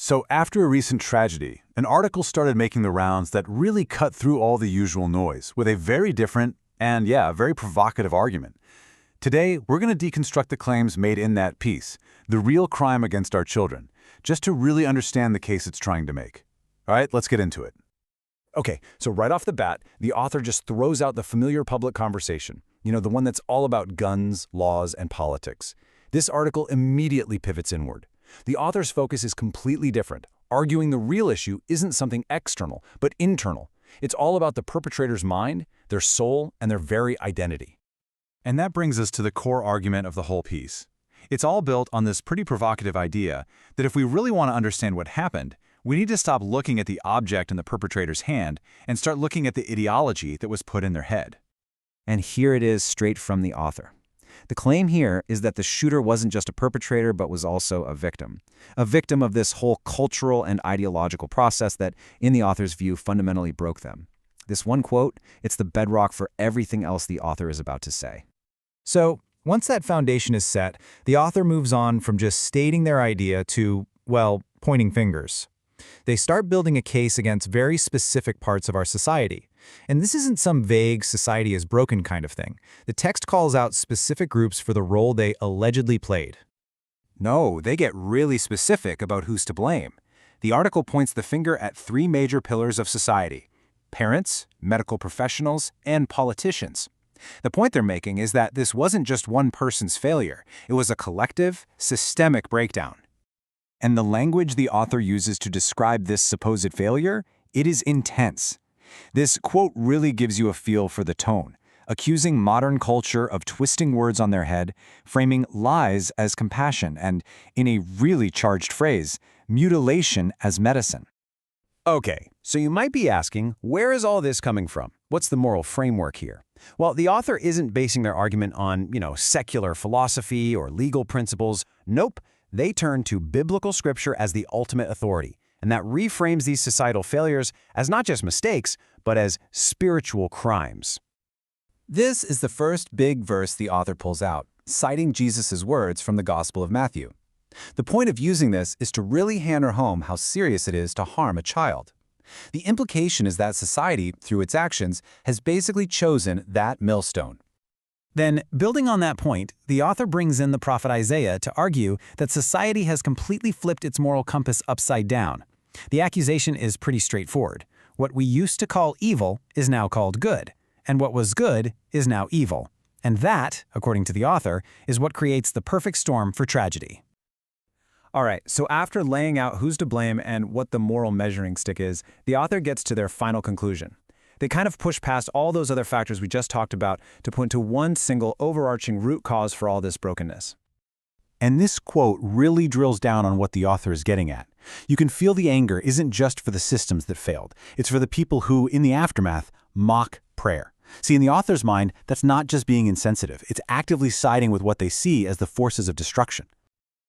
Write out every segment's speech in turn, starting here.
So after a recent tragedy, an article started making the rounds that really cut through all the usual noise with a very different and, yeah, very provocative argument. Today, we're going to deconstruct the claims made in that piece, the real crime against our children, just to really understand the case it's trying to make. All right, let's get into it. Okay, so right off the bat, the author just throws out the familiar public conversation, the one that's all about guns, laws, and politics. This article immediately pivots inward. The author's focus is completely different, arguing the real issue isn't something external, but internal. It's all about the perpetrator's mind, their soul, and their very identity. And that brings us to the core argument of the whole piece. It's all built on this pretty provocative idea that if we really want to understand what happened, we need to stop looking at the object in the perpetrator's hand and start looking at the ideology that was put in their head. And here it is straight from the author. The claim here is that the shooter wasn't just a perpetrator but was also a victim of this whole cultural and ideological process that, in the author's view, fundamentally broke them. This one quote, it's the bedrock for everything else the author is about to say. So, once that foundation is set, the author moves on from just stating their idea to, well, pointing fingers. They start building a case against very specific parts of our society. And this isn't some vague society is broken kind of thing. The text calls out specific groups for the role they allegedly played. No, they get really specific about who's to blame. The article points the finger at three major pillars of society: parents, medical professionals, and politicians. The point they're making is that this wasn't just one person's failure. It was a collective, systemic breakdown. And the language the author uses to describe this supposed failure, it is intense. This quote really gives you a feel for the tone, accusing modern culture of twisting words on their head, framing lies as compassion, and, in a really charged phrase, mutilation as medicine. Okay, so you might be asking, where is all this coming from? What's the moral framework here? Well, the author isn't basing their argument on, secular philosophy or legal principles. Nope, they turn to biblical scripture as the ultimate authority. And that reframes these societal failures as not just mistakes, but as spiritual crimes. This is the first big verse the author pulls out, citing Jesus' words from the Gospel of Matthew. The point of using this is to really hammer home how serious it is to harm a child. The implication is that society, through its actions, has basically chosen that millstone. Then, building on that point, the author brings in the prophet Isaiah to argue that society has completely flipped its moral compass upside down. The accusation is pretty straightforward. What we used to call evil is now called good, and what was good is now evil. And that, according to the author, is what creates the perfect storm for tragedy. All right, so after laying out who's to blame and what the moral measuring stick is, the author gets to their final conclusion. They kind of push past all those other factors we just talked about to point to one single overarching root cause for all this brokenness. And this quote really drills down on what the author is getting at. You can feel the anger isn't just for the systems that failed. It's for the people who, in the aftermath, mock prayer. See, in the author's mind, that's not just being insensitive. It's actively siding with what they see as the forces of destruction.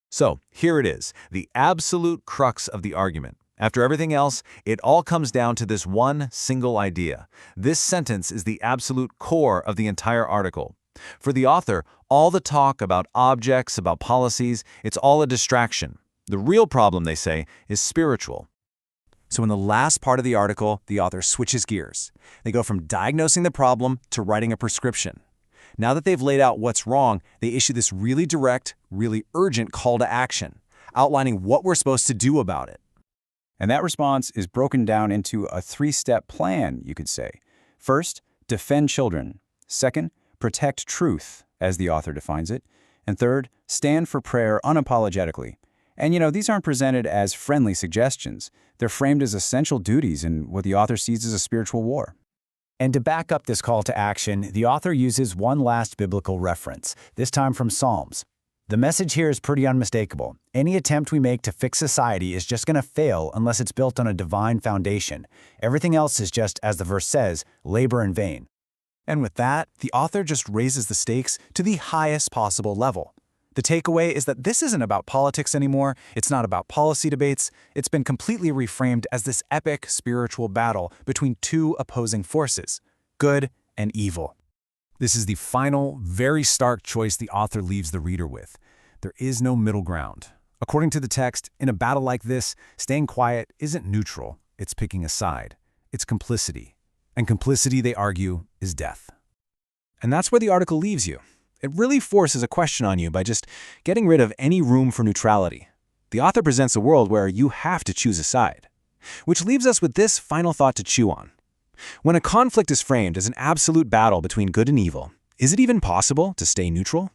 So, here it is, the absolute crux of the argument. After everything else, it all comes down to this one single idea. This sentence is the absolute core of the entire article. For the author, all the talk about objects, about policies, it's all a distraction. The real problem, they say, is spiritual. So in the last part of the article, the author switches gears. They go from diagnosing the problem to writing a prescription. Now that they've laid out what's wrong, they issue this really direct, really urgent call to action, outlining what we're supposed to do about it. And that response is broken down into a three-step plan, you could say. First, defend children. Second, protect truth, as the author defines it. And third, stand for prayer unapologetically. And these aren't presented as friendly suggestions. They're framed as essential duties in what the author sees as a spiritual war. And to back up this call to action, the author uses one last biblical reference, this time from Psalms. The message here is pretty unmistakable. Any attempt we make to fix society is just going to fail unless it's built on a divine foundation. Everything else is just, as the verse says, labor in vain. And with that, the author just raises the stakes to the highest possible level. The takeaway is that this isn't about politics anymore. It's not about policy debates. It's been completely reframed as this epic spiritual battle between two opposing forces, good and evil. This is the final, very stark choice the author leaves the reader with. There is no middle ground. According to the text, in a battle like this, staying quiet isn't neutral, it's picking a side. It's complicity. And complicity, they argue, is death. And that's where the article leaves you. It really forces a question on you by just getting rid of any room for neutrality. The author presents a world where you have to choose a side. Which leaves us with this final thought to chew on. When a conflict is framed as an absolute battle between good and evil, is it even possible to stay neutral?